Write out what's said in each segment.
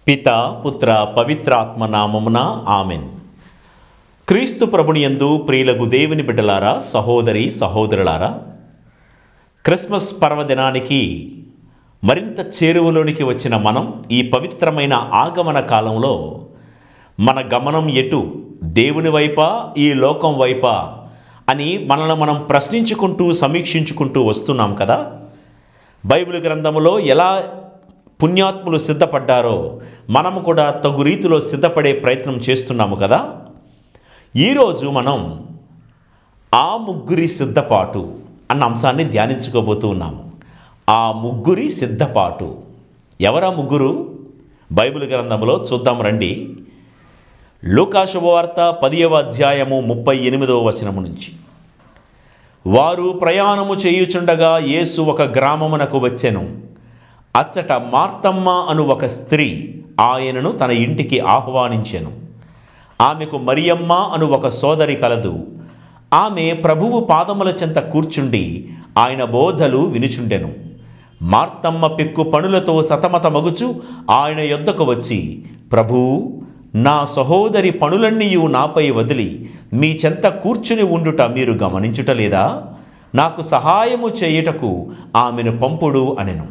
పిత పుత్ర పవిత్రాత్మ నామమున ఆమెన్. క్రీస్తు ప్రభుని యందు ప్రియులగు దేవుని బిడ్డలారా, సహోదరి సహోదరులారా, క్రిస్మస్ పర్వదినానికి మరింత చేరువలోనికి వచ్చిన మనం ఈ పవిత్రమైన ఆగమన కాలంలో మన గమనం ఎటు, దేవుని వైపా ఈ లోకం వైపా అని మనల్ని మనం ప్రశ్నించుకుంటూ సమీక్షించుకుంటూ వస్తున్నాం కదా. బైబిల్ గ్రంథములో ఎలా పుణ్యాత్ములు సిద్ధపడ్డారో మనము కూడా తగు రీతిలో సిద్ధపడే ప్రయత్నం చేస్తున్నాము కదా. ఈరోజు మనం ఆ ముగ్గురి సిద్ధపాటు అన్న అంశాన్ని ధ్యానించుకోబోతూ ఉన్నాము. ఆ ముగ్గురి సిద్ధపాటు ఎవరా ముగ్గురు? బైబిల్ గ్రంథంలో చూద్దాం రండి. లూకా శుభవార్త 10వ అధ్యాయము 38వ వచనము నుంచి. వారు ప్రయాణము చేయుచుండగా యేసు ఒక గ్రామమునకు వచ్చెను. అచ్చట మార్తమ్మ అను ఒక స్త్రీ ఆయనను తన ఇంటికి ఆహ్వానించెను. ఆమెకు మరియమ్మ అను ఒక సోదరి కలదు. ఆమె ప్రభువు పాదముల చెంత కూర్చుండి ఆయన బోధలు వినుచుండెను. మార్తమ్మ పెక్కు పనులతో సతమతమగుచు ఆయన యొద్దకు వచ్చి, ప్రభూ, నా సహోదరి పనులన్నీయు నాపై వదిలి మీ చెంత కూర్చుని ఉండుట మీరు గమనించుటలేదా? నాకు సహాయము చేయుటకు ఆమెను పంపుడు అనెను.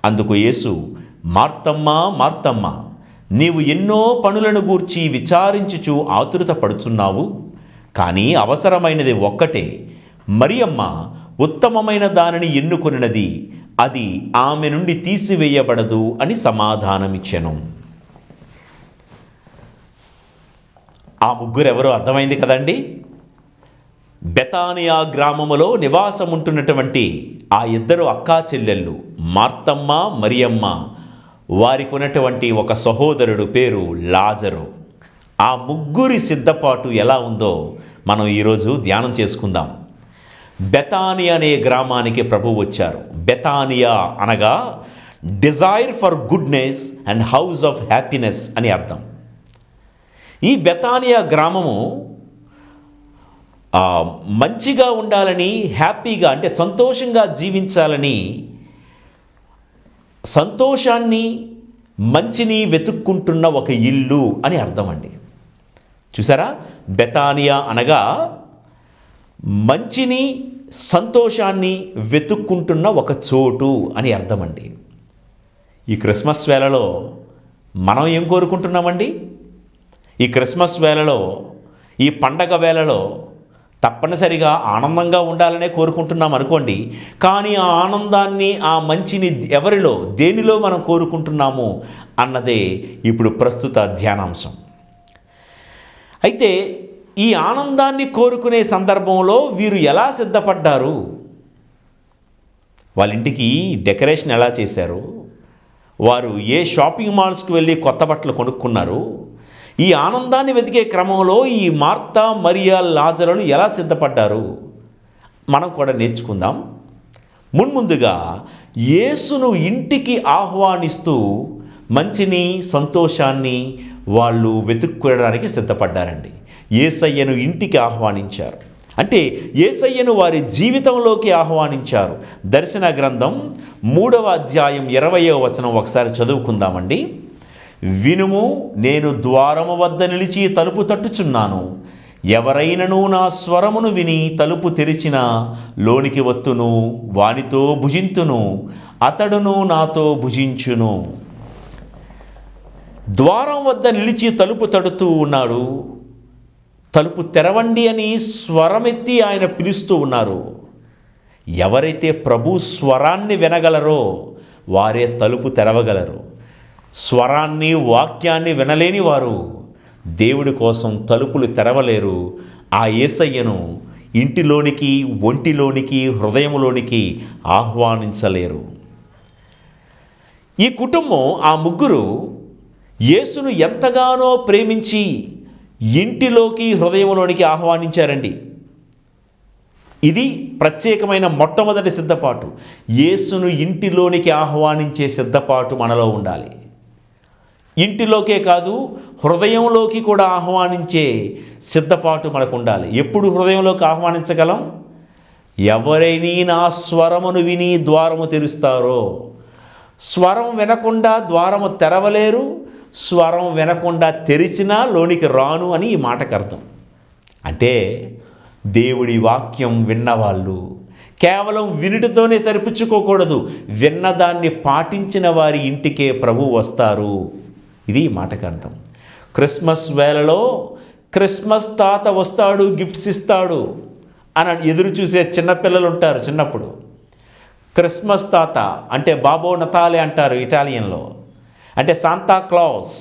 అందుకు యేసు, మార్తమ్మ మార్తమ్మ, నీవు ఎన్నో పనులను గూర్చి విచారించుచు ఆతురత పడుచున్నావు, కానీ అవసరమైనది ఒక్కటే. మరియమ్మ ఉత్తమమైన దానిని ఎన్నుకొనినది, అది ఆమె నుండి తీసివేయబడదు అని సమాధానమిచ్చెను. ఆ ముగ్గురెవరో అర్థమైంది కదండి. బెతానియా గ్రామములో నివాసముంటున్నటువంటి ఆ ఇద్దరు అక్కా చెల్లెళ్ళు మార్తమ్మ మరియమ్మ, వారికి ఉన్నటువంటి ఒక సహోదరుడు పేరు లాజరు. ఆ ముగ్గురి సిద్ధపాటు ఎలా ఉందో మనం ఈరోజు ధ్యానం చేసుకుందాం. బెతానియా అనే గ్రామానికి ప్రభు వచ్చారు. బెతానియా అనగా Dzire for goodness and house of happiness అని అర్థం. ఈ బెతానియా గ్రామము మంచిగా ఉండాలని, హ్యాపీగా అంటే సంతోషంగా జీవించాలని, సంతోషాన్ని మంచిని వెతుక్కుంటున్న ఒక ఇల్లు అని అర్థం అండి. చూసారా, బెతానియా అనగా మంచిని సంతోషాన్ని వెతుక్కుంటున్న ఒక చోటు అని అర్థం అండి. ఈ క్రిస్మస్ వేళలో మనం ఏం కోరుకుంటున్నామండి? ఈ క్రిస్మస్ వేళలో, ఈ పండగ వేళలో తప్పనిసరిగా ఆనందంగా ఉండాలనే కోరుకుంటున్నాం అనుకోండి. కానీ ఆ ఆనందాన్ని, ఆ మంచిని ఎవరిలో, దేనిలో మనం కోరుకుంటున్నాము అన్నదే ఇప్పుడు ప్రస్తుత ధ్యానాంశం. అయితే ఈ ఆనందాన్ని కోరుకునే సందర్భంలో వీరు ఎలా సిద్ధపడ్డారు? వాళ్ళ ఇంటికి డెకరేషన్ ఎలా చేశారు? వారు ఏ షాపింగ్ మాల్స్కి వెళ్ళి కొత్త బట్టలు కొనుక్కున్నారు? ఈ ఆనందాన్ని వెతికే క్రమంలో ఈ మార్తా, మరియా, లాజరులు ఎలా సిద్ధపడ్డారు మనం కూడా నేర్చుకుందాం. మున్ముందుగా యేసును ఇంటికి ఆహ్వానిస్తూ మంచిని, సంతోషాన్ని వాళ్ళు వెతుక్కోవడానికి సిద్ధపడ్డారండి. యేసయ్యను ఇంటికి ఆహ్వానించారు. అంటే యేసయ్యను వారి జీవితంలోకి ఆహ్వానించారు. దర్శన గ్రంథం 3వ అధ్యాయం 20వ వచనం ఒకసారి చదువుకుందామండి. వినుము, నేను ద్వారము వద్ద నిలిచి తలుపు తట్టుచున్నాను. ఎవరైనను నా స్వరమును విని తలుపు తెరిచిన లోనికి వత్తును, వానితో భుజింతును, అతడును నాతో భుజించును. ద్వారం వద్ద నిలిచి తలుపు తడుతూ ఉన్నాడు. తలుపు తెరవండి అని స్వరమెత్తి ఆయన పిలుస్తూ ఉన్నారు. ఎవరైతే ప్రభు స్వరాన్ని వినగలరో వారే తలుపు తెరవగలరు. స్వరాన్ని, వాక్యాన్ని వినలేని వారు దేవుడి కోసం తలుపులు తెరవలేరు. ఆ యేసయ్యను ఇంటిలోనికి, ఒంటిలోనికి, హృదయంలోనికి ఆహ్వానించలేరు. ఈ కుటుంబం, ఆ ముగ్గురు యేసును ఎంతగానో ప్రేమించి ఇంటిలోకి, హృదయంలోనికి ఆహ్వానించారండి. ఇది ప్రత్యేకమైన మొట్టమొదటి సిద్ధపాటు. యేసును ఇంటిలోనికి ఆహ్వానించే సిద్ధపాటు మనలో ఉండాలి. ఇంటిలోకే కాదు, హృదయంలోకి కూడా ఆహ్వానించే సిద్ధపాటు మనకు ఉండాలి. ఎప్పుడు హృదయంలోకి ఆహ్వానించగలం? ఎవరైనా నా స్వరమును విని ద్వారము తెరుస్తారో. స్వరం వినకుండా ద్వారము తెరవలేరు, స్వరం వినకుండా తెరిచినా లోనికి రాను అని ఈ మాటకు అర్థం. అంటే దేవుడి వాక్యం విన్నవాళ్ళు కేవలం వినుటతోనే సరిపుచ్చుకోకూడదు, విన్నదాన్ని పాటించిన వారి ఇంటికే ప్రభువు వస్తారు. ఇది ఈ మాటకు అర్థం. క్రిస్మస్ వేళలో క్రిస్మస్ తాత వస్తాడు, గిఫ్ట్స్ ఇస్తాడు అని ఎదురు చూసే చిన్నపిల్లలు ఉంటారు. చిన్నప్పుడు క్రిస్మస్ తాత అంటే బాబో నతాలే అంటారు ఇటాలియన్లో, అంటే శాంతా క్లాస్.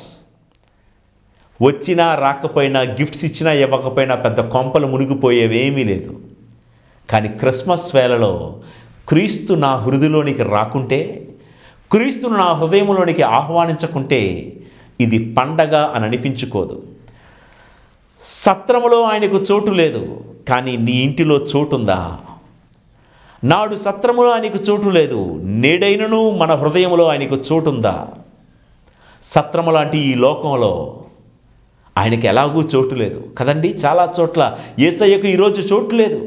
వచ్చినా రాకపోయినా, గిఫ్ట్స్ ఇచ్చినా ఇవ్వకపోయినా పెద్ద కొంపలు మునిగిపోయేవేమీ లేదు. కానీ క్రిస్మస్ వేళలో క్రీస్తు నా హృదయంలోనికి రాకుంటే, క్రీస్తును నా హృదయంలోనికి ఆహ్వానించకుంటే ఇది పండగ అని అనిపించుకోదు. సత్రములో ఆయనకు చోటు లేదు, కానీ నీ ఇంటిలో చోటుందా? నాడు సత్రములో ఆయనకు చోటు లేదు, నేడైనను మన హృదయంలో ఆయనకు చోటుందా? సత్రము లాంటి ఈ లోకంలో ఆయనకి ఎలాగూ చోటు లేదు కదండి. చాలా చోట్ల యేసయ్యకు ఈరోజు చోటు లేదు.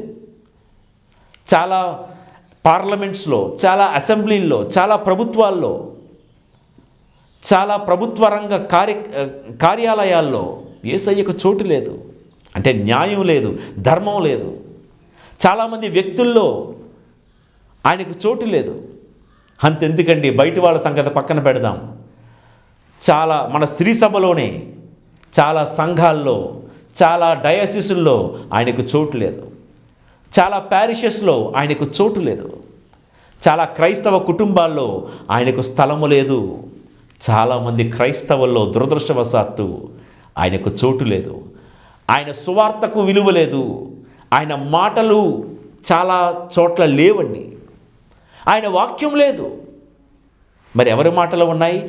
చాలా పార్లమెంట్స్లో, చాలా అసెంబ్లీల్లో, చాలా ప్రభుత్వాల్లో, చాలా ప్రభుత్వ రంగ కార్యాలయాల్లో యేసయ్యకు చోటు లేదు. అంటే న్యాయం లేదు, ధర్మం లేదు. చాలామంది వ్యక్తుల్లో ఆయనకు చోటు లేదు. అంతెందుకండి, బయట వాళ్ళ సంగతి పక్కన పెడదాం. చాలా మన శ్రీ సభలోనే, చాలా సంఘాల్లో, చాలా డయాసిసుల్లో ఆయనకు చోటు లేదు. చాలా ప్యారిషెస్లో ఆయనకు చోటు లేదు. చాలా క్రైస్తవ కుటుంబాల్లో ఆయనకు స్థలము లేదు. చాలామంది క్రైస్తవుల్లో దురదృష్టవశాత్తు ఆయనకు చోటు లేదు. ఆయన సువార్తకు విలువ లేదు. ఆయన మాటలు చాలా చోట్ల లేవండి. ఆయన వాక్యం లేదు. మరి ఎవరి మాటలు ఉన్నాయి?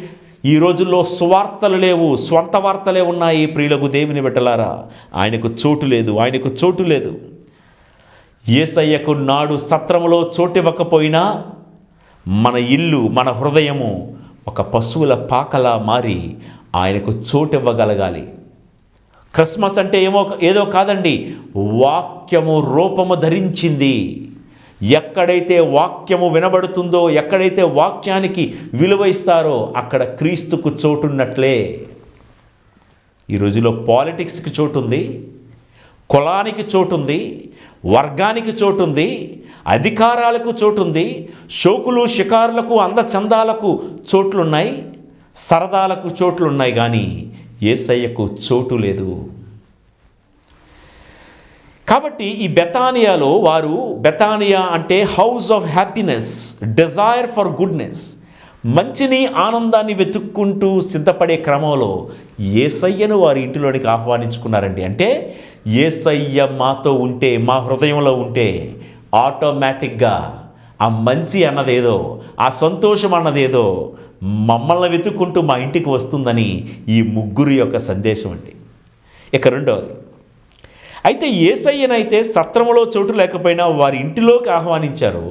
ఈ రోజుల్లో సువార్తలు లేవు, స్వంత వార్తలే ఉన్నాయి. ప్రియులకు దేవుని బిడ్డలారా, ఆయనకు చోటు లేదు, ఆయనకు చోటు లేదు. యేసయ్యకు నాడు సత్రములో చోటివ్వకపోయినా మన ఇల్లు, మన హృదయము ఒక పశువుల పాకలా మారి ఆయనకు చోటివ్వగలగాలి. క్రిస్మస్ అంటే ఏదో కాదండి, వాక్యము రూపము ధరించింది. ఎక్కడైతే వాక్యము వినబడుతుందో, ఎక్కడైతే వాక్యానికి విలువ ఇస్తారో అక్కడ క్రీస్తుకు చోటున్నట్లే. ఈ రోజులో పాలిటిక్స్కి చోటుంది, కులానికి చోటుంది, వర్గానికి చోటుంది, అధికారాలకు చోటుంది, షోకులు షికారులకు అందచందాలకు చోట్లున్నాయి, సరదాలకు చోట్లున్నాయి, కానీ యేసయ్యకు చోటు లేదు. కాబట్టి ఈ బెతానియాలో వారు, బెతానియా అంటే house of happiness, desire for goodness, మంచిని ఆనందాన్ని వెతుక్కుంటూ సిద్ధపడే క్రమంలో యేసయ్యను వారి ఇంటిలోనికి ఆహ్వానించుకున్నారండి. అంటే యేసయ్య మాతో ఉంటే, మా హృదయంలో ఉంటే ఆటోమేటిక్గా ఆ మంచి అన్నదేదో, ఆ సంతోషం అన్నదేదో మమ్మల్ని వెతుక్కుంటూ మా ఇంటికి వస్తుందని ఈ ముగ్గురు యొక్క సందేశం అండి. ఇక రెండవది, అయితే యేసయ్యనైతే సత్రములో చోటు లేకపోయినా వారి ఇంటిలోకి ఆహ్వానించారు.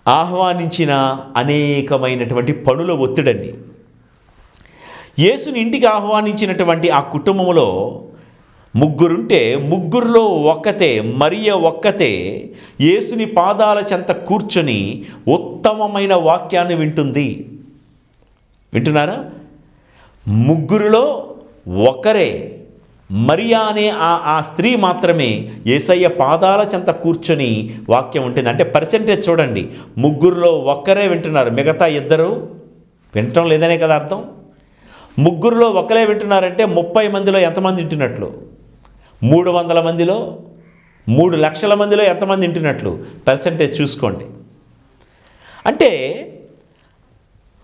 ఆహ్వానించిన అనేకమైనటువంటి పనుల ఒత్తిడండి. యేసుని ఇంటికి ఆహ్వానించినటువంటి ఆ కుటుంబంలో ముగ్గురుంటే ముగ్గురులో ఒక్కతే, మరియ ఒక్కతే యేసుని పాదాల చెంత కూర్చొని ఉత్తమమైన వాక్యాన్ని వింటుంది. వింటున్నారా? ముగ్గురులో ఒకరే, మరియా అనే ఆ స్త్రీ మాత్రమే యేసయ్య పాదాల చెంత కూర్చొని వాక్యం ఉంటుంది. అంటే పర్సెంటేజ్ చూడండి, ముగ్గురులో ఒక్కరే వింటున్నారు, మిగతా ఇద్దరు వినటం లేదనే కదా అర్థం. ముగ్గురులో ఒకరే వింటున్నారంటే 30 మందిలో ఎంతమంది వింటున్నట్లు? 300 మందిలో, 3 లక్షల మందిలో ఎంతమంది వింటున్నట్లు? పర్సెంటేజ్ చూసుకోండి. అంటే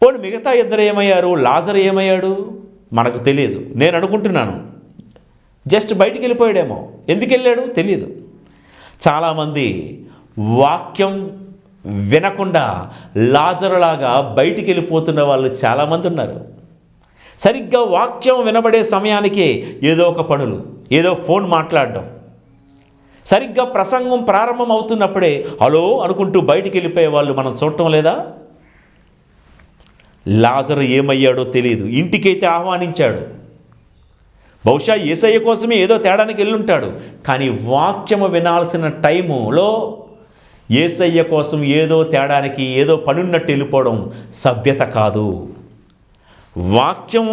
పోనీ మిగతా ఇద్దరు ఏమయ్యారు? లాజరు ఏమయ్యాడు మనకు తెలియదు. నేను అనుకుంటున్నాను జస్ట్ బయటికి వెళ్ళిపోయాడేమో. ఎందుకు వెళ్ళాడు తెలియదు. చాలామంది వాక్యం వినకుండా లాజరులాగా బయటికి వెళ్ళిపోతున్న వాళ్ళు చాలామంది ఉన్నారు. సరిగ్గా వాక్యం వినబడే సమయానికే ఏదో ఒక పనులు, ఏదో ఫోన్ మాట్లాడడం, సరిగ్గా ప్రసంగం ప్రారంభం అవుతున్నప్పుడే హలో అనుకుంటూ బయటికి వెళ్ళిపోయే వాళ్ళు మనం చూడటం లేదా? లాజరు ఏమయ్యాడో తెలియదు. ఇంటికైతే ఆహ్వానించాడు, బహుశా యేసయ్య కోసమే ఏదో తేడానికి వెళ్ళుంటాడు. కానీ వాక్యము వినాల్సిన టైములో యేసయ్య కోసం ఏదో తేడానికి, ఏదో పనున్నట్టు వెళ్ళిపోవడం సభ్యత కాదు. వాక్యం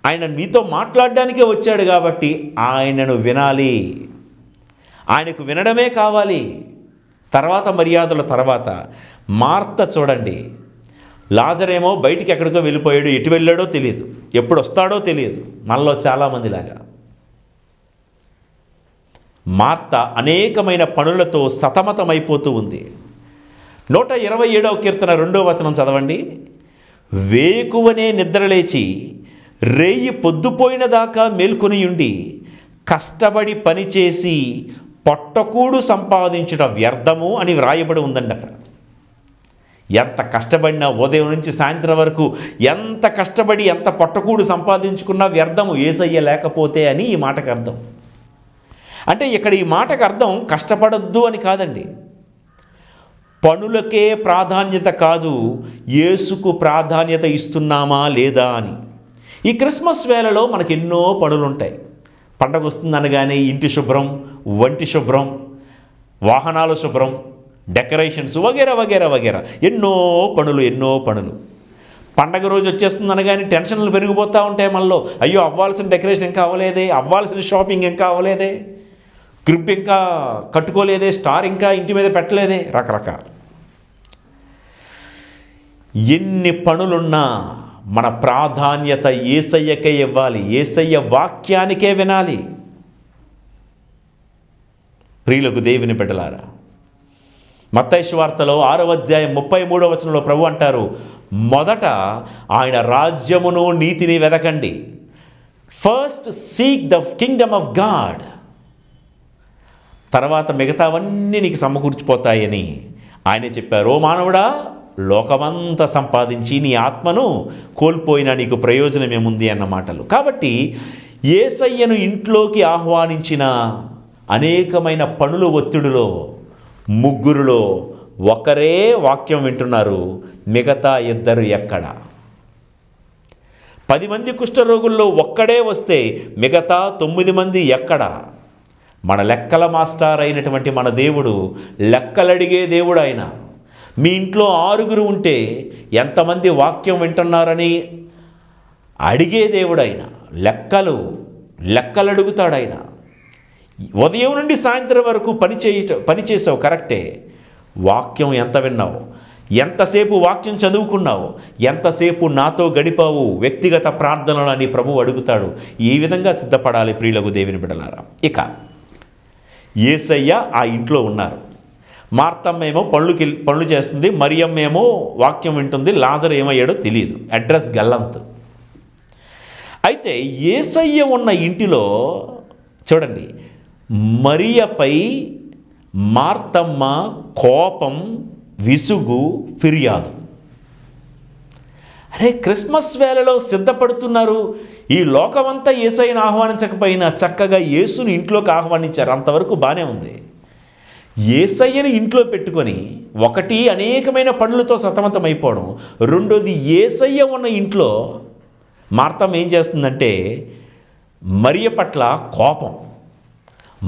ఆయన మీతో మాట్లాడడానికే వచ్చాడు కాబట్టి ఆయనను వినాలి, ఆయనకు వినడమే కావాలి. తర్వాత మర్యాదల తర్వాత మార్త చూడండి, లాజరేమో బయటికి ఎక్కడికో వెళ్ళిపోయాడు, ఎటు వెళ్ళాడో తెలియదు, ఎప్పుడు వస్తాడో తెలియదు. మనలో చాలామందిలాగా మార్త అనేకమైన పనులతో సతమతమైపోతూ ఉంది. 127వ కీర్తన 2వ వచనం చదవండి. వేకువనే నిద్రలేచి రేయి పొద్దుపోయిన దాకా మేల్కొనియుండి కష్టపడి పనిచేసి పొట్టకూడు సంపాదించుట వ్యర్థము అని వ్రాయబడి ఉందండి. అక్కడ ఎంత కష్టపడినా ఉదయం నుంచి సాయంత్రం వరకు ఎంత కష్టపడి ఎంత పొట్టకూడు సంపాదించుకున్నా వ్యర్థము యేసయ్య లేకపోతే అని ఈ మాటకు అర్థం. అంటే ఇక్కడ ఈ మాటకు అర్థం కష్టపడొద్దు అని కాదండి, పనులకే ప్రాధాన్యత కాదు, యేసుకు ప్రాధాన్యత ఇస్తున్నామా లేదా అని. ఈ క్రిస్మస్ వేళలో మనకు ఎన్నో పనులు ఉంటాయి. పండగ వస్తుందనగానే ఇంటి శుభ్రం, వంటి శుభ్రం, వాహనాల శుభ్రం, డెకరేషన్స్ వగేరా వగేరా వగేరా ఎన్నో పనులు. పండగ రోజు వచ్చేస్తుందనగానే టెన్షన్లు పెరిగిపోతూ ఉంటాయి మనలో. అయ్యో అవ్వాల్సిన డెకరేషన్ ఇంకా అవ్వలేదే, అవ్వాల్సిన షాపింగ్ ఇంకా అవ్వలేదే, గ్రిప్ ఇంకా కట్టుకోలేదే, స్టార్ ఇంకా ఇంటి మీద పెట్టలేదే, రకరకాల ఎన్ని పనులున్నా మన ప్రాధాన్యత యేసయ్యకే ఇవ్వాలి, యేసయ్య వాక్యానికే వినాలి. ప్రియులకు దేవుని బిడ్డలారా, మత్తయి సువార్తలో 6వ అధ్యాయం 33వ వచనంలో ప్రభు అంటారు, మొదట ఆయన రాజ్యమును నీతిని వెదకండి. First seek the kingdom of God, తర్వాత మిగతావన్నీ నీకు సమకూర్చిపోతాయని ఆయనే చెప్పారు. ఓ మానవుడా, లోకమంతా సంపాదించి నీ ఆత్మను కోల్పోయినా నీకు ప్రయోజనం ఏముంది అన్న మాటలు. కాబట్టి యేసయ్యను ఇంట్లోకి ఆహ్వానించిన అనేకమైన పనుల ఒత్తిడిలో ముగ్గురులో ఒకరే వాక్యం వింటున్నారు, మిగతా ఇద్దరు ఎక్కడ? 10 మంది కుష్ఠరోగుల్లో ఒక్కడే వస్తే మిగతా 9 మంది ఎక్కడ? మన లెక్కల మాస్టర్ అయినటువంటి మన దేవుడు లెక్కలడిగే దేవుడు. ఆయన మీ ఇంట్లో 6 ఉంటే ఎంతమంది వాక్యం వింటున్నారని అడిగే దేవుడు ఆయన. లెక్కలు అడుగుతాడు ఆయన. ఉదయం నుండి సాయంత్రం వరకు పని చేసావు కరెక్టే, వాక్యం ఎంత విన్నావు, ఎంతసేపు వాక్యం చదువుకున్నావు, ఎంతసేపు నాతో గడిపావు వ్యక్తిగత ప్రార్థనలు అని ప్రభువు అడుగుతాడు. ఈ విధంగా సిద్ధపడాలి ప్రియులకు దేవుని బిడ్డలారా. ఇక యేసయ్య ఆ ఇంట్లో ఉన్నారు. మార్తమ్మేమో పనులు చేస్తుంది, మరియమ్మేమో వాక్యం వింటుంది, లాజరు ఏమయ్యాడో తెలియదు, అడ్రస్ గల్లంతు. అయితే యేసయ్య ఉన్న ఇంటిలో చూడండి, మరియపై మార్తమ్మ కోపం, విసుగు, ఫిర్యాదు. అరే, క్రిస్మస్ వేళలో సిద్ధపడుతున్నారు, ఈ లోకమంతా యేసయ్యను ఆహ్వానించకపోయినా చక్కగా యేసుని ఇంట్లోకి ఆహ్వానించారు, అంతవరకు బాగానే ఉంది. యేసయ్యను ఇంట్లో పెట్టుకొని ఒకటి అనేకమైన పనులతో సతమతమైపోవడం, రెండోది యేసయ్య ఉన్న ఇంట్లో మార్తమ్మ ఏం చేస్తుందంటే మరియ పట్ల కోపం,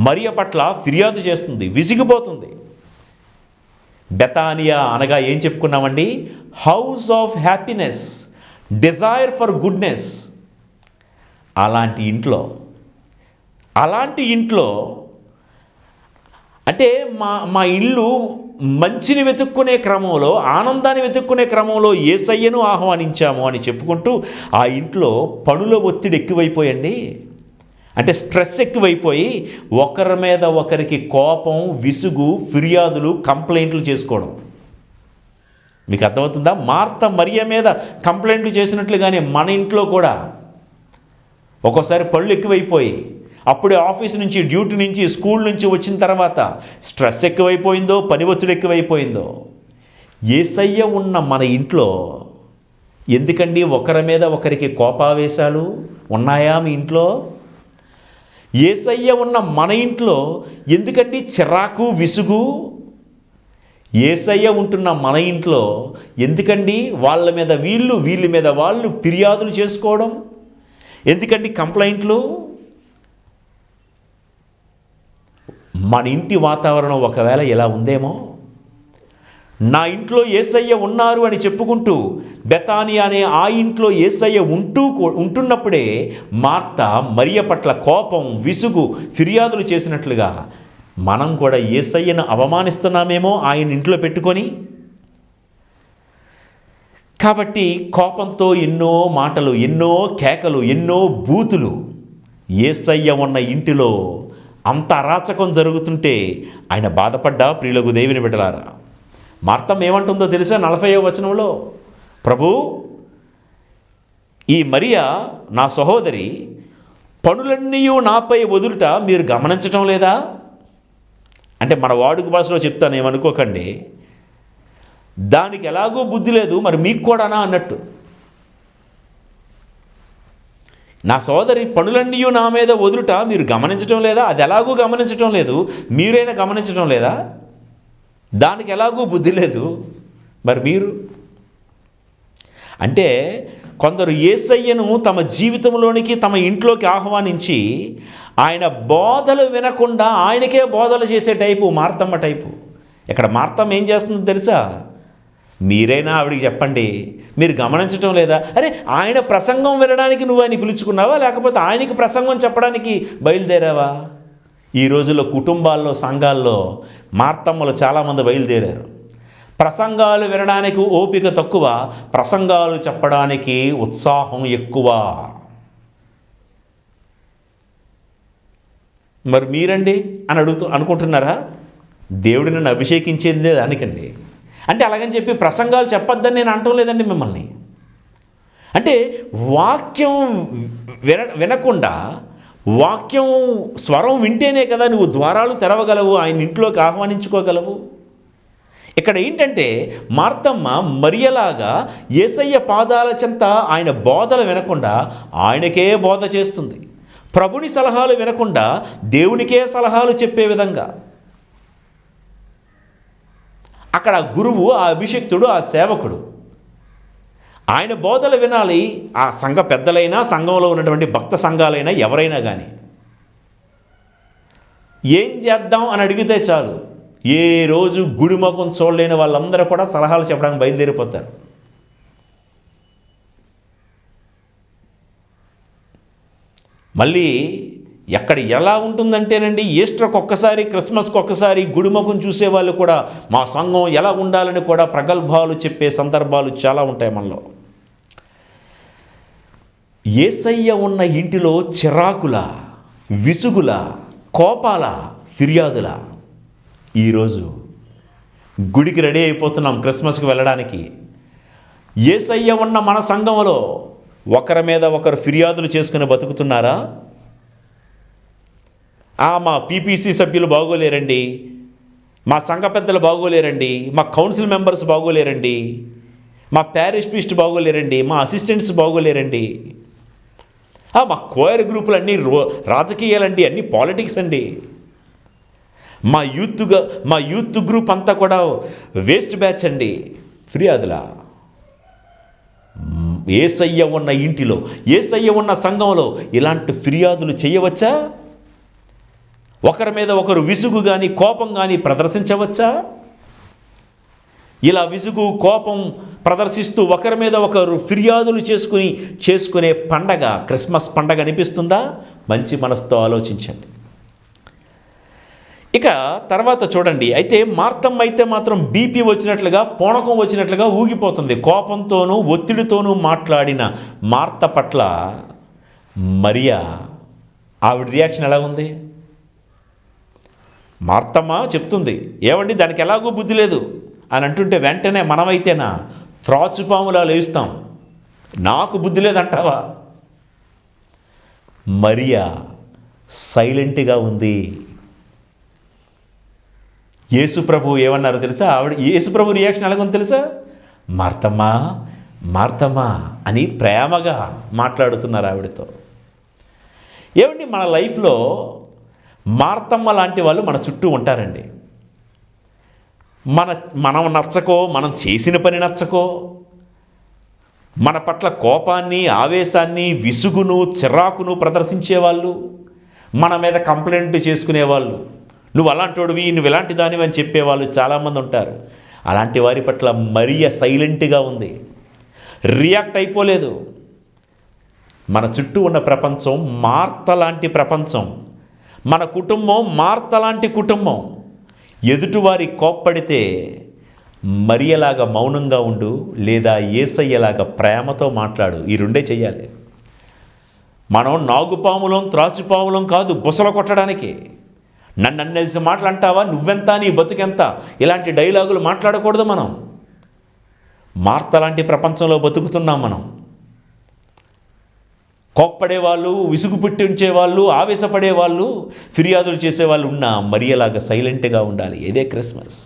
మరియ పట్ల ఫిర్యాదు చేస్తుంది, విసిగిపోతుంది. బెతానియా అనగా ఏం చెప్పుకున్నామండి? House of happiness, desire for goodness. అలాంటి ఇంట్లో అంటే మా ఇల్లు మంచిని వెతుక్కునే క్రమంలో, ఆనందాన్ని వెతుక్కునే క్రమంలో యేసయ్యను ఆహ్వానించాము అని చెప్పుకుంటూ ఆ ఇంట్లో పనుల ఒత్తిడి ఎక్కువైపోయండి. అంటే స్ట్రెస్ ఎక్కువైపోయి ఒకరి మీద ఒకరికి కోపం, విసుగు, ఫిర్యాదులు, కంప్లైంట్లు చేసుకోవడం. మీకు అర్థమవుతుందా? మార్త మరియ మీద కంప్లైంట్లు చేసినట్లుగానే మన ఇంట్లో కూడా ఒక్కోసారి పనులు ఎక్కువైపోయి, అప్పుడే ఆఫీస్ నుంచి, డ్యూటీ నుంచి, స్కూల్ నుంచి వచ్చిన తర్వాత స్ట్రెస్ ఎక్కువైపోయిందో, పని ఒత్తిడి ఎక్కువైపోయిందో. యేసయ్య ఉన్న మన ఇంట్లో ఎందుకండి ఒకరి మీద ఒకరికి కోపావేశాలు ఉన్నాయా మీ ఇంట్లో? యేసయ్య ఉన్న మన ఇంట్లో ఎందుకండి చిరాకు, విసుగు? యేసయ్య ఉంటున్న మన ఇంట్లో ఎందుకండి వాళ్ళ మీద వీళ్ళు, వీళ్ళ మీద వాళ్ళు ఫిర్యాదులు చేసుకోవడం? ఎందుకండి కంప్లైంట్లు? మన ఇంటి వాతావరణం ఒకవేళ ఇలా ఉందేమో. నా ఇంట్లో యేసయ్య ఉన్నారు అని చెప్పుకుంటూ బెతానియా అనే ఆ ఇంట్లో యేసయ్య ఉంటున్నప్పుడే మార్త మరియ పట్ల కోపం, విసుగు, ఫిర్యాదులు చేసినట్లుగా మనం కూడా యేసయ్యను అవమానిస్తున్నామేమో ఆయన ఇంట్లో పెట్టుకొని. కాబట్టి కోపంతో ఎన్నో మాటలు, ఎన్నో కేకలు, ఎన్నో బూతులు. యేసయ్య ఉన్న ఇంటిలో అంత అరాచకం జరుగుతుంటే ఆయన బాధపడ్డా. ప్రియులకు దేవుని బిడ్డలారా, మార్తమ్మ ఏమంటుందో తెలుసా? 40వ వచనంలో, ప్రభు, ఈ మరియ నా సహోదరి పనులన్నీ నాపై వదులుట మీరు గమనించటం లేదా? అంటే మన వాడుక భాషలో చెప్తాను, ఏమనుకోకండి. దానికి ఎలాగో బుద్ధి లేదు, మరి మీకు కూడానా అన్నట్టు. నా సోదరి పనులన్నీ నా మీద వదులుట మీరు గమనించటం లేదా? అది ఎలాగూ గమనించటం లేదు, మీరైనా గమనించటం లేదా? దానికి ఎలాగూ బుద్ధి లేదు, మరి మీరు. అంటే కొందరు యేసయ్యను తమ జీవితంలోనికి, తమ ఇంట్లోకి ఆహ్వానించి ఆయన బోధలు వినకుండా ఆయనకే బోధలు చేసే టైపు మార్తమ్మ టైపు. ఇక్కడ మార్తమ్మ ఏం చేస్తుందో తెలుసా? మీరైనా ఆవిడికి చెప్పండి, మీరు గమనించటం లేదా? అరే, ఆయన ప్రసంగం వినడానికి నువ్వు ఆయన పిలుచుకున్నావా, లేకపోతే ఆయనకి ప్రసంగం చెప్పడానికి బయలుదేరావా? ఈ రోజుల్లో కుటుంబాల్లో, సంఘాల్లో మార్తమ్మలు చాలామంది బయలుదేరారు. ప్రసంగాలు వినడానికి ఓపిక తక్కువ, ప్రసంగాలు చెప్పడానికి ఉత్సాహం ఎక్కువ. మరి మీరండి అని అనుకుంటున్నారా? దేవుడు నన్ను అభిషేకించేదే దానికండి. అంటే అలాగని చెప్పి ప్రసంగాలు చెప్పొద్దని నేను అనటం లేదండి మిమ్మల్ని. అంటే వాక్యం వినకుండా, వాక్యం స్వరం వింటేనే కదా నువ్వు ద్వారాలు తెరవగలవు, ఆయన ఇంట్లోకి ఆహ్వానించుకోగలవు. ఇక్కడ ఏంటంటే మార్తమ్మ మరియలాగా యేసయ్య పాదాల చెంత ఆయన బోధలు వినకుండా ఆయనకే బోధ చేస్తుంది. ప్రభుని సలహాలు వినకుండా దేవునికే సలహాలు చెప్పే విధంగా. అక్కడ గురువు, ఆ అభిషిక్తుడు, ఆ సేవకుడు ఆయన బోధలు వినాలి. ఆ సంఘ పెద్దలైనా, సంఘంలో ఉన్నటువంటి భక్త సంఘాలైనా, ఎవరైనా కానీ ఏం చేద్దాం అని అడిగితే చాలు, ఏ రోజు గుడి ముఖం చూడలేని వాళ్ళందరూ కూడా సలహాలు చెప్పడానికి బయలుదేరిపోతారు. మళ్ళీ ఎక్కడ ఎలా ఉంటుందంటేనండి, ఈస్టర్కి ఒక్కసారి, క్రిస్మస్కి ఒక్కసారి గుడిముఖం చూసేవాళ్ళు కూడా మా సంఘం ఎలా ఉండాలని కూడా ప్రగల్భాలు చెప్పే సందర్భాలు చాలా ఉంటాయి మనలో. యేసయ్య ఉన్న ఇంటిలో చిరాకుల, విసుగుల, కోపాల, ఫిర్యాదుల. ఈరోజు గుడికి రెడీ అయిపోతున్నాం క్రిస్మస్కి వెళ్ళడానికి. యేసయ్య ఉన్న మన సంఘంలో ఒకరి మీద ఒకరు ఫిర్యాదులు చేసుకుని బతుకుతున్నారా? మా పీపీసీ సభ్యులు బాగోలేరండి, మా సంఘ పెద్దలు బాగోలేరండి, మా కౌన్సిల్ మెంబర్స్ బాగోలేరండి, మా ప్యారిష్ ప్రీస్ట్ బాగోలేరండి, మా అసిస్టెంట్స్ బాగోలేరండి, మా కోయర్ గ్రూపులు అన్నీ రాజకీయాలండి, అన్నీ పాలిటిక్స్ అండి, మా యూత్ గ్రూప్ అంతా కూడా వేస్ట్ బ్యాచ్ అండి. ఫిర్యాదులా? యేసయ్య ఉన్న ఇంటిలో, యేసయ్య ఉన్న సంఘంలో ఇలాంటి ఫిర్యాదులు చేయవచ్చా? ఒకరి మీద ఒకరు విసుగు కానీ, కోపం కానీ ప్రదర్శించవచ్చా? ఇలా విసుగు, కోపం ప్రదర్శిస్తూ ఒకరి మీద ఒకరు ఫిర్యాదులు చేసుకునే పండగ క్రిస్మస్ పండగ అనిపిస్తుందా? మంచి మనసుతో ఆలోచించండి. ఇక తర్వాత చూడండి, అయితే మార్తమ్మ అయితే మాత్రం బీపీ వచ్చినట్లుగా, పూనకం వచ్చినట్లుగా ఊగిపోతుంది. కోపంతోనూ ఒత్తిడితోనూ మాట్లాడిన మార్త పట్ల మరియ, ఆవిడ రియాక్షన్ ఎలా ఉంది? మార్తమ్మ చెప్తుంది, ఏమండి దానికి ఎలాగో బుద్ధి లేదు అని అంటుంటే వెంటనే మనమైతేనా త్రాచుపాములా లేస్తాం, నాకు బుద్ధి లేదంటావా? మరియ సైలెంట్గా ఉంది. యేసుప్రభు ఏమన్నారో తెలుసా? యేసుప్రభు రియాక్షన్ ఎలాగొంది తెలుసా? మార్తమ్మా, మార్తమ్మా అని ప్రేమగా మాట్లాడుతున్నారు ఆవిడతో. ఏమండి, మన లైఫ్లో మార్తమ్మ లాంటి వాళ్ళు మన చుట్టూ ఉంటారండి. మనం నచ్చకో, మనం చేసిన పని నచ్చకో, మన పట్ల కోపాన్ని, ఆవేశాన్ని, విసుగును, చిరాకును ప్రదర్శించేవాళ్ళు, మన మీద కంప్లైంట్ చేసుకునేవాళ్ళు, నువ్వు అలాంటోడివి, నువ్వు ఇలాంటి దానివి అని చెప్పేవాళ్ళు చాలామంది ఉంటారు. అలాంటి వారి పట్ల మరియ సైలెంట్గా ఉంది, రియాక్ట్ అయిపోలేదు. మన చుట్టూ ఉన్న ప్రపంచం మార్త లాంటి ప్రపంచం, మన కుటుంబం మార్త లాంటి కుటుంబం. ఎదుటివారి కోప్పడితే మరియలాగా మౌనంగా ఉండు, లేదా యేసయ్యలాగా ప్రేమతో మాట్లాడు. ఈ రెండే చెయ్యాలి. మనం నాగుపాములం త్రాచుపాములం కాదు బుసలు కొట్టడానికి. నన్ను అన్నేసి మాటలు అంటావా, నువ్వెంత, నీ బతుకెంత, ఇలాంటి డైలాగులు మాట్లాడకూడదు. మనం మార్త లాంటి ప్రపంచంలో బతుకుతున్నాం. మనం కోప్పడేవాళ్ళు, విసుగు పుట్టించేవాళ్ళు, ఆవేశపడేవాళ్ళు, ఫిర్యాదులు చేసేవాళ్ళు ఉన్న మరియలాగా సైలెంట్గా ఉండాలి. ఇదే క్రిస్మస్.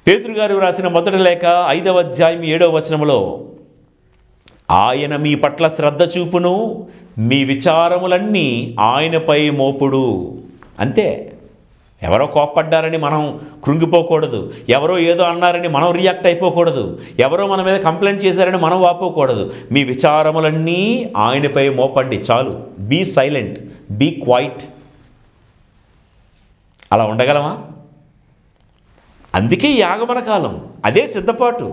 పేతురు గారు రాసిన మొదటి లేఖ 5వ అధ్యాయం 7వ వచనంలో, ఆయన మీ పట్ల శ్రద్ధ చూపును, మీ విచారములన్నీ ఆయనపై మోపుడు. అంతే. ఎవరో కోప్పడ్డారని మనం కృంగిపోకూడదు, ఎవరో ఏదో అన్నారని మనం రియాక్ట్ అయిపోకూడదు, ఎవరో మన మీద కంప్లైంట్ చేశారని మనం వాపోకూడదు. మీ విచారములన్నీ ఆయనపై మోపండి చాలు. Be silent, be quiet. అలా ఉండగలమా? అందుకే ఈ ఆగమన కాలం, అదే సిద్ధపాటు.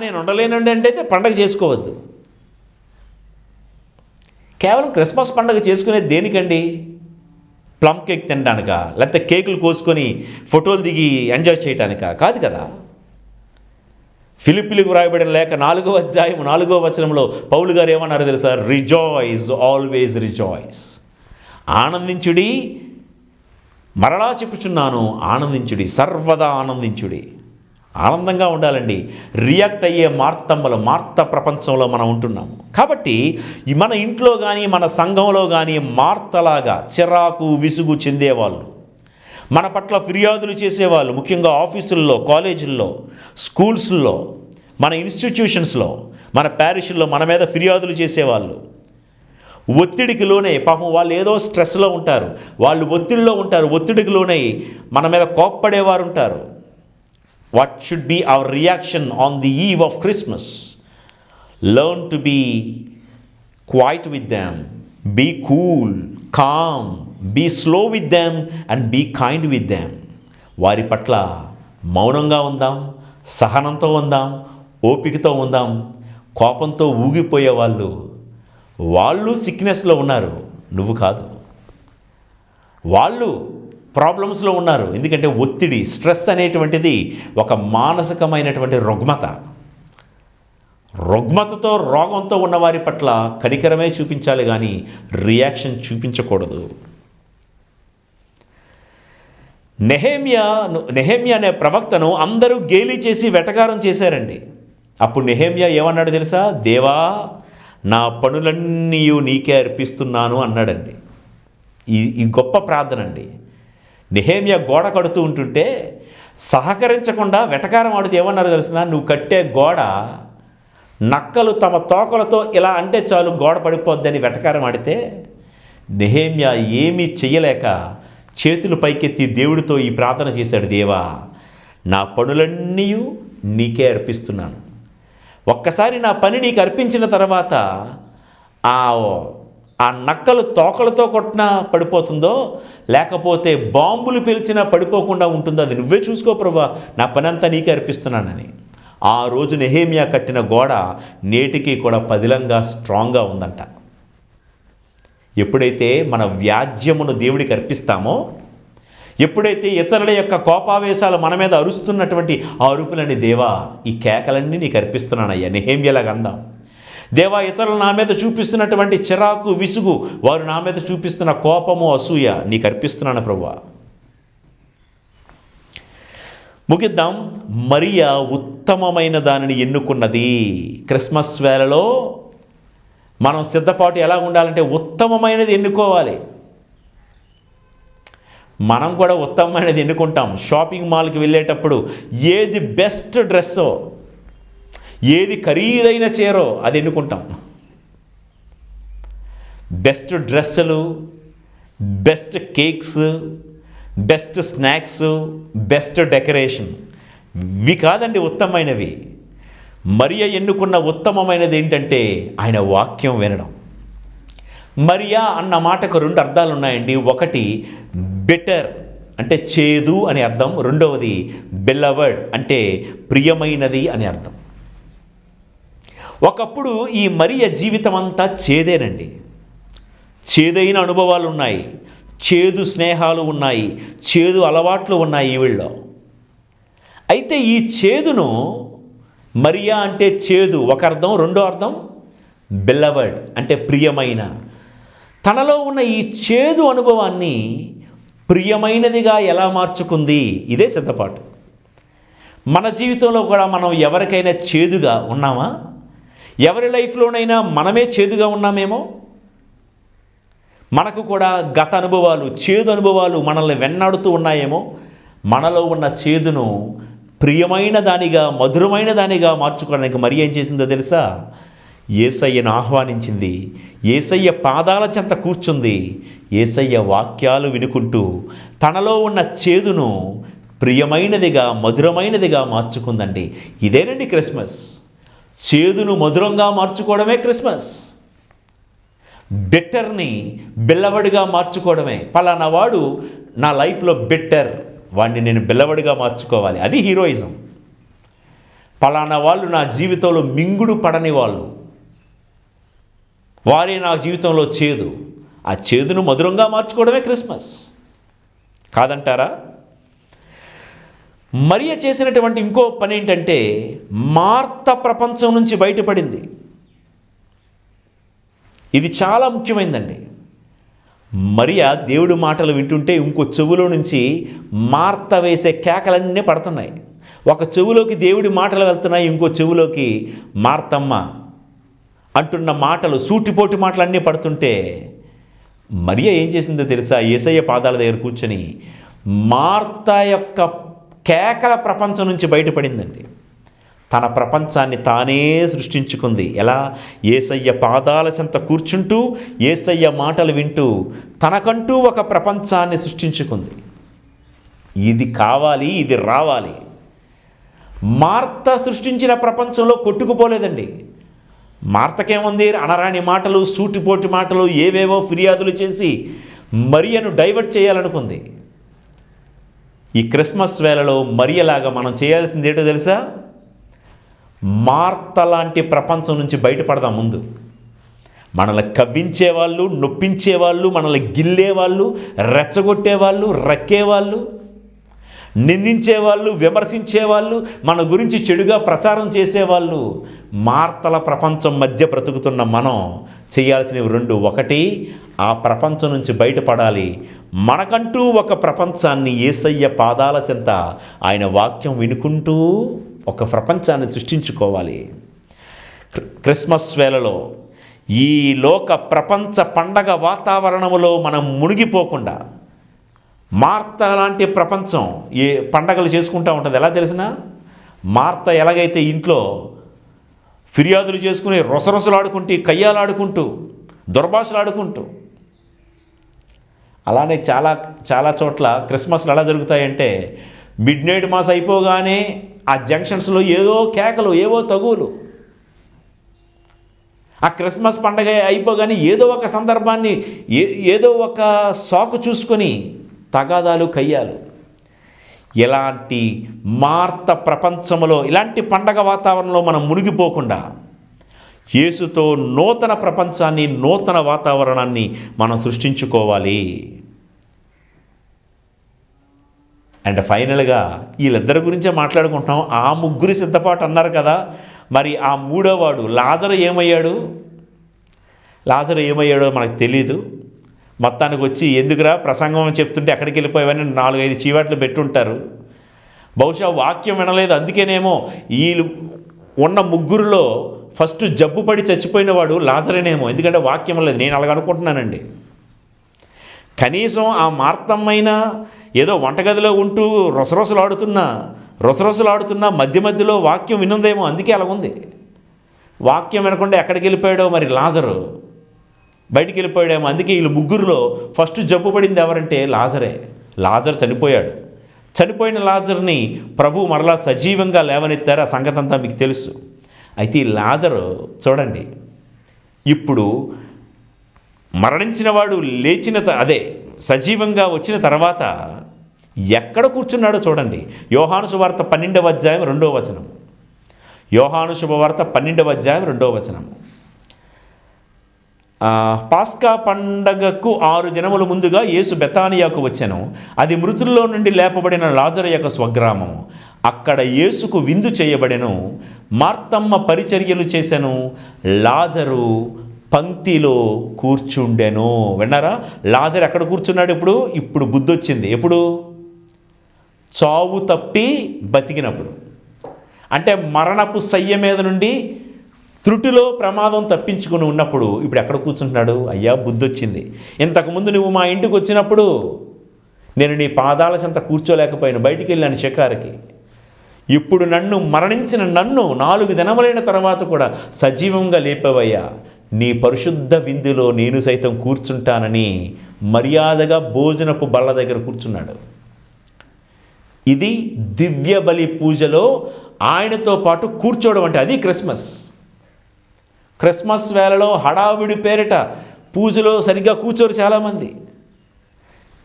నేను ఉండలేనండి అంటే పండగ చేసుకోవద్దు. కేవలం క్రిస్మస్ పండగ చేసుకునేది దేనికండి? ప్లమ్ కేక్ తినడానికా, లేకపోతే కేకులు కోసుకొని ఫోటోలు దిగి ఎంజాయ్ చేయడానికా? కాదు కదా. ఫిలిప్పీలకు వ్రాయబడిన లేఖ 4వ అధ్యాయం 4వ వచనంలో పౌలు గారు ఏమన్నారో తెలుసా? Rejoice, always rejoice. ఆనందించుడి, మరలా చెప్పుచున్నాను, ఆనందించుడి, సర్వదా ఆనందించుడి. ఆనందంగా ఉండాలండి. రియాక్ట్ అయ్యే మార్త ప్రపంచంలో మనం ఉంటున్నాము. కాబట్టి మన ఇంట్లో కానీ మన సంఘంలో కానీ మార్తలాగా చిరాకు విసుగు చెందేవాళ్ళు, మన పట్ల ఫిర్యాదులు చేసేవాళ్ళు, ముఖ్యంగా ఆఫీసుల్లో, కాలేజీల్లో, స్కూల్స్లో, మన ఇన్స్టిట్యూషన్స్లో, మన ప్యారిష్ల్లో మన మీద ఫిర్యాదులు చేసేవాళ్ళు, ఒత్తిడికి లోనై, పాపం వాళ్ళు ఏదో స్ట్రెస్లో ఉంటారు, వాళ్ళు ఒత్తిడిలో ఉంటారు, ఒత్తిడికి లోనై మన మీద కోప్పడేవారు ఉంటారు. What should be our reaction on the eve of Christmas? Learn to be quiet with them, be cool, calm, be slow with them and be kind with them. వారి పట్ల మౌనంగా ఉందాం, సహనంతో ఉందాం, ఓపికతో ఉందాం. కోపంతో ఊగిపోయే వాళ్ళు సిక్నెస్లో ఉన్నారు, నువ్వు కాదు. వాళ్ళు ప్రాబ్లమ్స్లో ఉన్నారు. ఎందుకంటే ఒత్తిడి, స్ట్రెస్ అనేటువంటిది ఒక మానసికమైనటువంటి రుగ్మతతో రోగంతో ఉన్నవారి పట్ల కనికరమే చూపించాలి కానీ రియాక్షన్ చూపించకూడదు. నెహెమ్యా అనే ప్రవక్తను అందరూ గేలి చేసి వెటకారం చేశారండి. అప్పుడు నెహెమ్యా ఏమన్నాడు తెలుసా? దేవా, నా పనులన్నీ నీకే అర్పిస్తున్నాను అన్నాడండి. ఈ గొప్ప ప్రార్థన అండి. నెహెమ్యా గోడ కడుతూ ఉంటుంటే సహకరించకుండా వెటకారం ఆడుతూ ఏమన్నారు తెలిసిన? నువ్వు కట్టే గోడ నక్కలు తమ తోకలతో ఇలా అంటే చాలు గోడ పడిపోద్దని వెటకారం ఆడితే నెహెమ్యా ఏమీ చెయ్యలేక చేతులు పైకెత్తి దేవుడితో ఈ ప్రార్థన చేశాడు. దేవా, నా పనులన్నీ నీకే అర్పిస్తున్నాను. ఒక్కసారి నా పని నీకు అర్పించిన తర్వాత ఆ నక్కలు తోకలతో కొట్టినా పడిపోతుందో, లేకపోతే బాంబులు పిలిచినా పడిపోకుండా ఉంటుందో అది నువ్వే చూసుకో ప్రభువా, నా పని అంతా నీకే అర్పిస్తున్నానని. ఆ రోజు నెహెమ్యా కట్టిన గోడ నేటికి కూడా పదిలంగా స్ట్రాంగ్గా ఉందంట. ఎప్పుడైతే మన వ్యాజ్యమును దేవుడికి అర్పిస్తామో, ఎప్పుడైతే ఇతరుల యొక్క కోపావేశాలు మన మీద అరుస్తున్నటువంటి ఆ అరుపులని, దేవా ఈ కేకలన్నీ నీకు అర్పిస్తున్నానయ్యా, నెహెమ్యాలాగా అందాం. దేవా, ఇతరులు నా మీద చూపిస్తున్నటువంటి చిరాకు విసుగు, వారు నా మీద చూపిస్తున్న కోపము అసూయ నీకు అర్పిస్తున్నాను ప్రభువా. ముగిద్దాం. మరియ ఉత్తమమైన దానిని ఎన్నుకున్నది. క్రిస్మస్ వేళలో మనం సిద్ధపాటు ఎలా ఉండాలంటే ఉత్తమమైనది ఎన్నుకోవాలి. మనం కూడా ఉత్తమమైనది ఎన్నుకుంటాం. షాపింగ్ మాల్కి వెళ్ళేటప్పుడు ఏది బెస్ట్ డ్రెస్సో, ఏది ఖరీదైన చీరో అది ఎన్నుకుంటాం. బెస్ట్ డ్రెస్సులు, best cakes, best snacks, best decoration, ఇవి కాదండి ఉత్తమమైనవి. మరియ ఎన్నుకున్న ఉత్తమమైనది ఏంటంటే ఆయన వాక్యం వినడం. మరియా అన్న మాటకు రెండు అర్థాలు ఉన్నాయండి. ఒకటి బెటర్ అంటే చేదు అని అర్థం. రెండవది బెల్లవర్డ్ అంటే ప్రియమైనది అని అర్థం. ఒకప్పుడు ఈ మరియ జీవితం అంతా చేదేనండి. చేదైన అనుభవాలు ఉన్నాయి, చేదు స్నేహాలు ఉన్నాయి, చేదు అలవాట్లు ఉన్నాయి ఈవిళ్ళలో. అయితే ఈ చేదును, మరియా అంటే చేదు ఒక అర్థం, రెండో అర్థం బెల్లవర్డ్ అంటే ప్రియమైన, తనలో ఉన్న ఈ చేదు అనుభవాన్ని ప్రియమైనదిగా ఎలా మార్చుకుంది, ఇదే సిద్ధపాటు. మన జీవితంలో కూడా మనం ఎవరికైనా చేదుగా ఉన్నామా? ఎవరి లైఫ్లోనైనా మనమే చేదుగా ఉన్నామేమో. మనకు కూడా గత అనుభవాలు, చేదు అనుభవాలు మనల్ని వెన్నాడుతూ ఉన్నాయేమో. మనలో ఉన్న చేదును ప్రియమైన దానిగా, మధురమైన దానిగా మార్చుకోవడానికి మరి ఏం చేసిందో తెలుసా? యేసయ్యను ఆహ్వానించింది, యేసయ్య పాదాల చెంత కూర్చుంది, యేసయ్య వాక్యాలు వినుకుంటూ తనలో ఉన్న చేదును ప్రియమైనదిగా, మధురమైనదిగా మార్చుకుందండి. ఇదేనండి క్రిస్మస్. చేదును మధురంగా మార్చుకోవడమే క్రిస్మస్. బెట్టర్ని బెల్లవడిగా మార్చుకోవడమే. పలానా వాడు నా లైఫ్లో బెటర్, వాడిని నేను బెల్లవడిగా మార్చుకోవాలి, అది హీరోయిజం. పలానా వాళ్ళు నా జీవితంలో మింగుడు పడని వాళ్ళు, వారే నా జీవితంలో చేదు, ఆ చేదును మధురంగా మార్చుకోవడమే క్రిస్మస్ కాదంటారా? మరియ చేసినటువంటి ఇంకో పని ఏంటంటే మార్త ప్రపంచం నుంచి బయటపడింది. ఇది చాలా ముఖ్యమైనదండి. మరియ దేవుడి మాటలు వింటుంటే ఇంకో చెవులో నుంచి మార్త వేసే కేకలన్నీ పడుతున్నాయి. ఒక చెవులోకి దేవుడి మాటలు వెళ్తున్నాయి, ఇంకో చెవులోకి మార్తమ్మ అంటున్న మాటలు, సూటిపోటి మాటలన్నీ పడుతుంటే మరియ ఏం చేసిందో తెలుసా? యేసయ్య పాదాల దగ్గర కూర్చొని మార్త యొక్క కేకల ప్రపంచం నుంచి బయటపడిందండి. తన ప్రపంచాన్ని తానే సృష్టించుకుంది. ఎలా? యేసయ్య పాదాల చెంత కూర్చుంటూ, యేసయ్య మాటలు వింటూ తనకంటూ ఒక ప్రపంచాన్ని సృష్టించుకుంది. ఇది కావాలి, ఇది రావాలి. మార్త సృష్టించిన ప్రపంచంలో కొట్టుకుపోలేదండి. మార్తకేముంది? అనరాని మాటలు, సూటిపోటి మాటలు, ఏవేవో ఫిర్యాదులు చేసి మరియను డైవర్ట్ చేయాలనుకుంది. ఈ క్రిస్మస్ వేళలో మరియలాగా మనం చేయాల్సింది ఏంటో తెలుసా? మార్త లాంటి ప్రపంచం నుంచి బయటపడదాం. ముందు మనల్ని కవ్వించేవాళ్ళు, నొప్పించేవాళ్ళు, మనల్ని గిల్లేవాళ్ళు, రెచ్చగొట్టేవాళ్ళు, రక్కేవాళ్ళు, నిందించేవాళ్ళు, విమర్శించేవాళ్ళు, మన గురించి చెడుగా ప్రచారం చేసేవాళ్ళు, మార్తల ప్రపంచం మధ్య బ్రతుకుతున్న మనం చేయాల్సినవి రెండు. ఒకటి, ఆ ప్రపంచం నుంచి బయటపడాలి. మనకంటూ ఒక ప్రపంచాన్ని యేసయ్య పాదాల చెంత ఆయన వాక్యం వినుకుంటూ ఒక ప్రపంచాన్ని సృష్టించుకోవాలి. క్రిస్మస్ వేళలో ఈ లోక ప్రపంచ పండగ వాతావరణంలో మనం మునిగిపోకుండా, మార్త లాంటి ప్రపంచం ఏ పండగలు చేసుకుంటూ ఉంటుంది. ఎలా తెలిసిన? మార్త ఎలాగైతే ఇంట్లో ఫిర్యాదులు చేసుకుని రొసరొసలాడుకుంటూ, కయ్యాలాడుకుంటూ, దుర్భాషలాడుకుంటూ, అలానే చాలా చాలా చోట్ల క్రిస్మస్లు ఎలా జరుగుతాయంటే మిడ్ నైట్ మాస్ అయిపోగానే ఆ జంక్షన్స్లో ఏదో కేకలు, ఏవో తగువులు. ఆ క్రిస్మస్ పండగ అయిపోగానే ఏదో ఒక సందర్భాన్ని, ఏదో ఒక సాకు చూసుకొని తగాదాలు, కయ్యాలు. ఇలాంటి మార్త ప్రపంచంలో, ఇలాంటి పండగ వాతావరణంలో మనం మునిగిపోకుండా యేసుతో నూతన ప్రపంచాన్ని, నూతన వాతావరణాన్ని మనం సృష్టించుకోవాలి. అండ్ ఫైనల్గా వీళ్ళిద్దరి గురించే మాట్లాడుకుంటున్నాం. ఆ ముగ్గురి సిద్ధపాటు అన్నారు కదా, మరి ఆ మూడోవాడు లాజరు ఏమయ్యాడు? లాజరు ఏమయ్యాడో మనకు తెలీదు. మొత్తానికి వచ్చి ఎందుకురా ప్రసంగం చెప్తుంటే ఎక్కడికి వెళ్ళిపోయావని 4-5 చీవాట్లు పెట్టుంటారు. బహుశా వాక్యం వినలేదు, అందుకేనేమో వీళ్ళు ఉన్న ముగ్గురులో ఫస్ట్ జబ్బు పడి చచ్చిపోయిన వాడు లాజరేనేమో, ఎందుకంటే వాక్యం లేదు. నేను అలాగ అనుకుంటున్నానండి. కనీసం ఆ మార్తమ్మైనా ఏదో వంటగదిలో ఉంటూ రొసరొసలాడుతున్నా మధ్య మధ్యలో వాక్యం వినుందేమో, అందుకే అలాగుంది. వాక్యం వినకుండా ఎక్కడికి వెళ్ళిపోయాడో మరి లాజరు, బయటికి వెళ్ళిపోయాడేమో. అందుకే వీళ్ళు ముగ్గురులో ఫస్ట్ జబ్బు పడింది ఎవరంటే లాజరే. లాజరు చనిపోయాడు. చనిపోయిన లాజర్ని ప్రభు మరలా సజీవంగా లేవనెత్తారు. ఆ సంగతి అంతా మీకు తెలుసు. అయితే ఈ లాజరు చూడండి, ఇప్పుడు మరణించిన వాడు లేచిన సజీవంగా వచ్చిన తర్వాత ఎక్కడ కూర్చున్నాడో చూడండి. యోహాను సువార్త 12వ అధ్యాయం 2వ వచనం. యోహాను శుభవార్త 12వ అధ్యాయం 2వ వచనం. పాస్కా పండగకు 6 దినముల ముందుగా యేసు బెతానియాకు వచ్చెను. అది మృతుల్లో నుండి లేపబడిన లాజరు యొక్క స్వగ్రామము. అక్కడ యేసుకు విందు చేయబడెను. మార్తమ్మ పరిచర్యలు చేసెను. లాజరు పంక్తిలో కూర్చుండెను. విన్నారా? లాజరు ఎక్కడ కూర్చున్నాడు? ఇప్పుడు బుద్ధి వచ్చింది. ఎప్పుడు? చావు తప్పి బతికినప్పుడు. అంటే మరణపు శయ్య మీద నుండి త్రుటిలో ప్రమాదం తప్పించుకుని ఉన్నప్పుడు ఇప్పుడు ఎక్కడ కూర్చుంటున్నాడు? అయ్యా, బుద్ధి వచ్చింది. ఇంతకుముందు నువ్వు మా ఇంటికి వచ్చినప్పుడు నేను నీ పాదాల చెంత కూర్చోలేకపోయాను, బయటికి వెళ్ళాను షికారుకి. ఇప్పుడు మరణించిన నన్ను 4 దినములైన తర్వాత కూడా సజీవంగా లేపవయ్యా. నీ పరిశుద్ధ విందులో నేను సైతం కూర్చుంటానని మర్యాదగా భోజనపు బల్ల దగ్గర కూర్చున్నాడు. ఇది దివ్య బలి పూజలో ఆయనతో పాటు కూర్చోవడం అంటే అది క్రిస్మస్. క్రిస్మస్ వేళలో హడావిడి పేరిట పూజలో సరిగ్గా కూర్చోరు చాలామంది.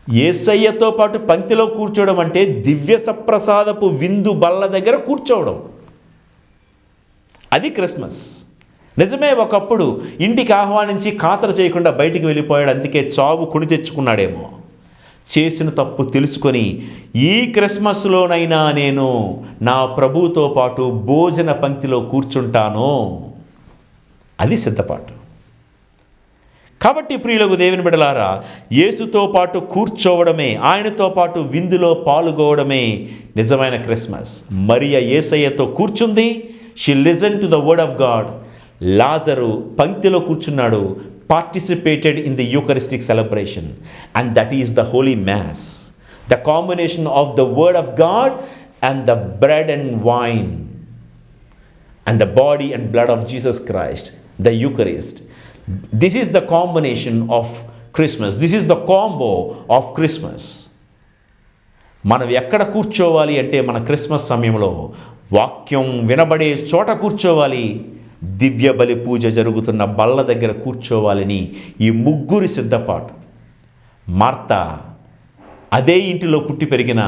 యేసయ్యతో పాటు పంక్తిలో కూర్చోవడం అంటే దివ్య సప్రసాదపు విందు బల్ల దగ్గర కూర్చోవడం. అది క్రిస్మస్. నిజమే, ఒకప్పుడు ఇంటికి ఆహ్వానించి ఖాతరు చేయకుండా బయటికి వెళ్ళిపోయాడు. అందుకే చావు కొని తెచ్చుకున్నాడేమో. చేసిన తప్పు తెలుసుకొని ఈ క్రిస్మస్లోనైనా నేను నా ప్రభువుతో పాటు భోజన పంక్తిలో కూర్చుంటాను. అది సిద్ధపాటు. కాబట్టి ప్రియులకు దేవుని బిడ్డలారా, యేసుతో పాటు కూర్చోవడమే, ఆయనతో పాటు విందులో పాల్గొవడమే నిజమైన క్రిస్మస్. మరియ యేసయ్యతో కూర్చుంది. She listen to the word of God. లాజరు పంక్తిలో కూర్చున్నాడు, participated in the Eucharistic celebration, and that is the Holy Mass, the combination of the Word of God and the bread and wine and the body and blood of Jesus Christ, the Eucharist. This is the combination of Christmas. This is the combo of Christmas. మనం ఎక్కడ కూర్చోవాలి అంటే మన Christmas సమయంలో వాక్యం వినబడే చోట కూర్చోవాలి. దివ్య బలి పూజ జరుగుతున్న బల్ల దగ్గర కూర్చోవాలని ఈ ముగ్గురి సిద్ధపాటు. మార్త అదే ఇంటిలో పుట్టి పెరిగిన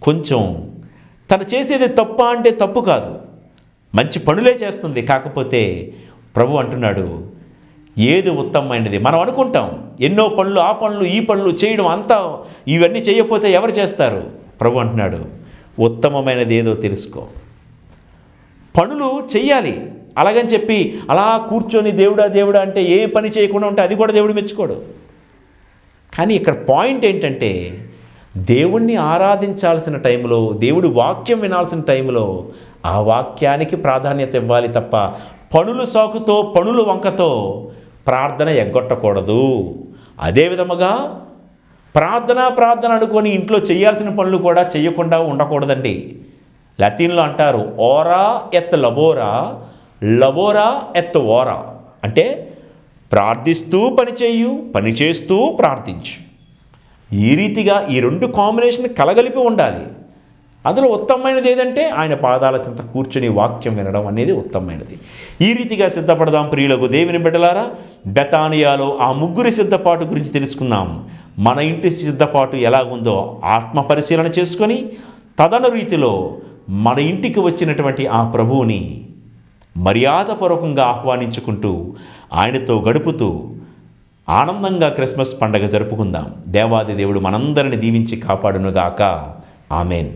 కొంచెం తను చేసేది తప్ప అంటే తప్పు కాదు, మంచి పనులే చేస్తుంది. కాకపోతే ప్రభు అంటున్నాడు, ఏది ఉత్తమమైనది? మనం అనుకుంటాం ఎన్నో పనులు, ఆ పనులు ఈ పనులు చేయడం, అంతా ఇవన్నీ చేయకపోతే ఎవరు చేస్తారు? ప్రభు అంటున్నాడు, ఉత్తమమైనది ఏదో తెలుసుకో. పనులు చెయ్యాలి. అలాగని చెప్పి అలా కూర్చొని దేవుడా దేవుడా అంటే ఏ పని చేయకుండా ఉంటే అది కూడా దేవుడు మెచ్చుకోడు. కానీ ఇక్కడ పాయింట్ ఏంటంటే, దేవుణ్ణి ఆరాధించాల్సిన టైంలో, దేవుడి వాక్యం వినాల్సిన టైంలో ఆ వాక్యానికి ప్రాధాన్యత ఇవ్వాలి తప్ప పనులు సాకుతో, పనులు వంకతో ప్రార్థన ఎగ్గొట్టకూడదు. అదే విధముగా ప్రార్థన అనుకొని ఇంట్లో చేయాల్సిన పనులు కూడా చేయకుండా ఉండకూడదండి. లతీన్లో అంటారు ఓరా ఎత్ లబోరా, లబోరా ఎత్ ఓరా. అంటే ప్రార్థిస్తూ పని చేయు, పని చేస్తూ ప్రార్థించు. ఈ రీతిగా ఈ రెండు కాంబినేషన్ కలగలిపి ఉండాలి. అందులో ఉత్తమమైనది ఏదంటే ఆయన పాదాల చెంత కూర్చుని వాక్యం వినడం అనేది ఉత్తమమైనది. ఈ రీతిగా సిద్ధపడదాం ప్రియులకు దేవుని బిడ్డలారా. బెతానియాలో ఆ ముగ్గురి సిద్ధపాటు గురించి తెలుసుకున్నాం. మన ఇంటి సిద్ధపాటు ఎలాగుందో ఆత్మ పరిశీలన చేసుకొని తదను రీతిలో మన ఇంటికి వచ్చినటువంటి ఆ ప్రభువుని మర్యాదపూర్వకంగా ఆహ్వానించుకుంటూ ఆయనతో గడుపుతూ ఆనందంగా క్రిస్మస్ పండగ జరుపుకుందాం. దేవాది దేవుడు మనందరిని దీవించి కాపాడునుగాక. ఆమెన్.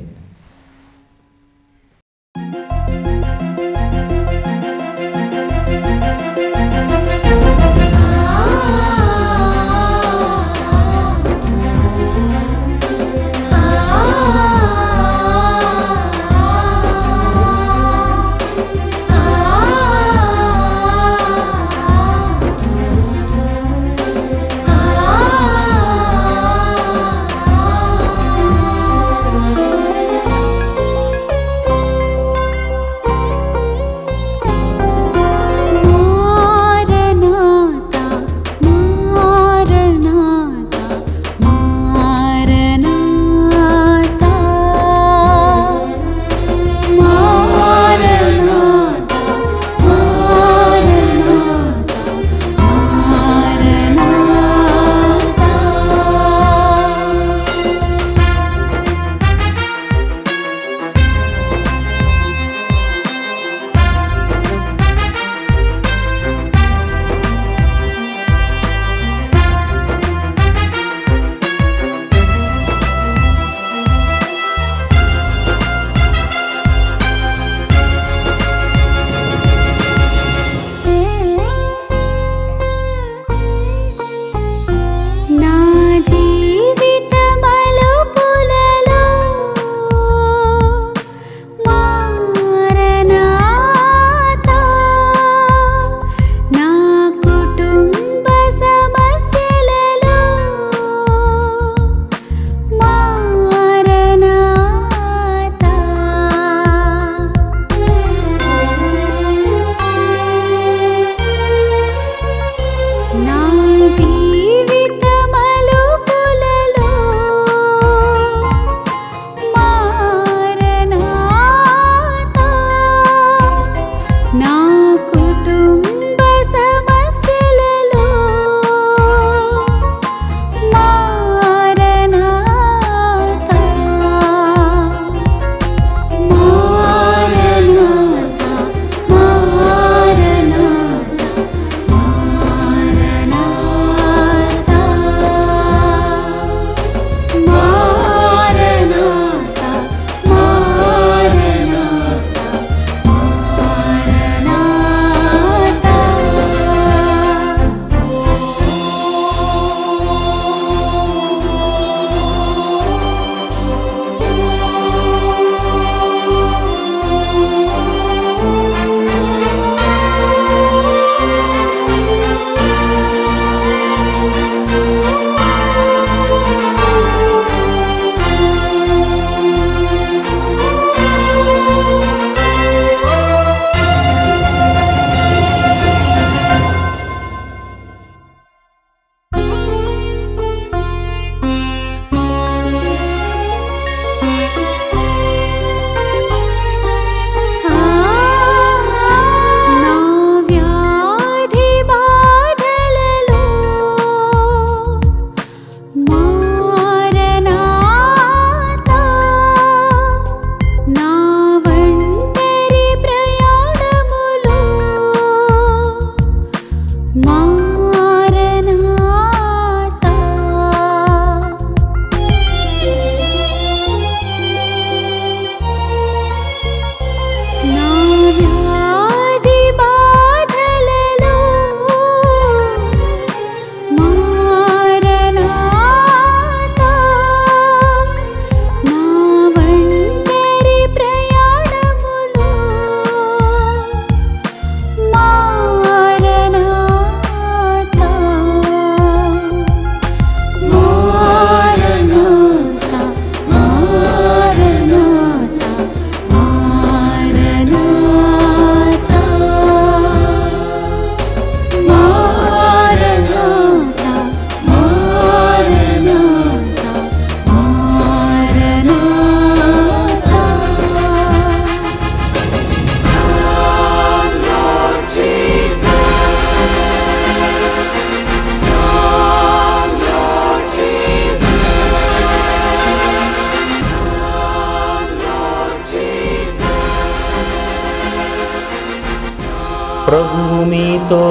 ప్రభువు మీతో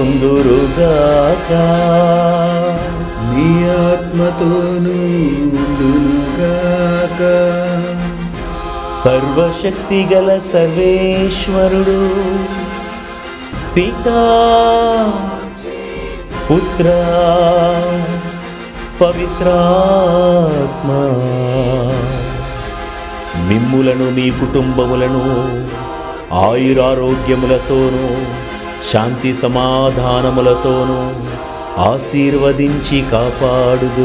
ఉందురుగాక. మీ ఆత్మతోనూ ఉండునుగాక. సర్వశక్తిగల సర్వేశ్వరుడు పితా పుత్ర పవిత్రాత్మ మిమ్ములను మీ కుటుంబములను ఆయురారోగ్యములతోనూ శాంతి సమాధానములతోనూ ఆశీర్వదించి కాపాడుదురుగాక.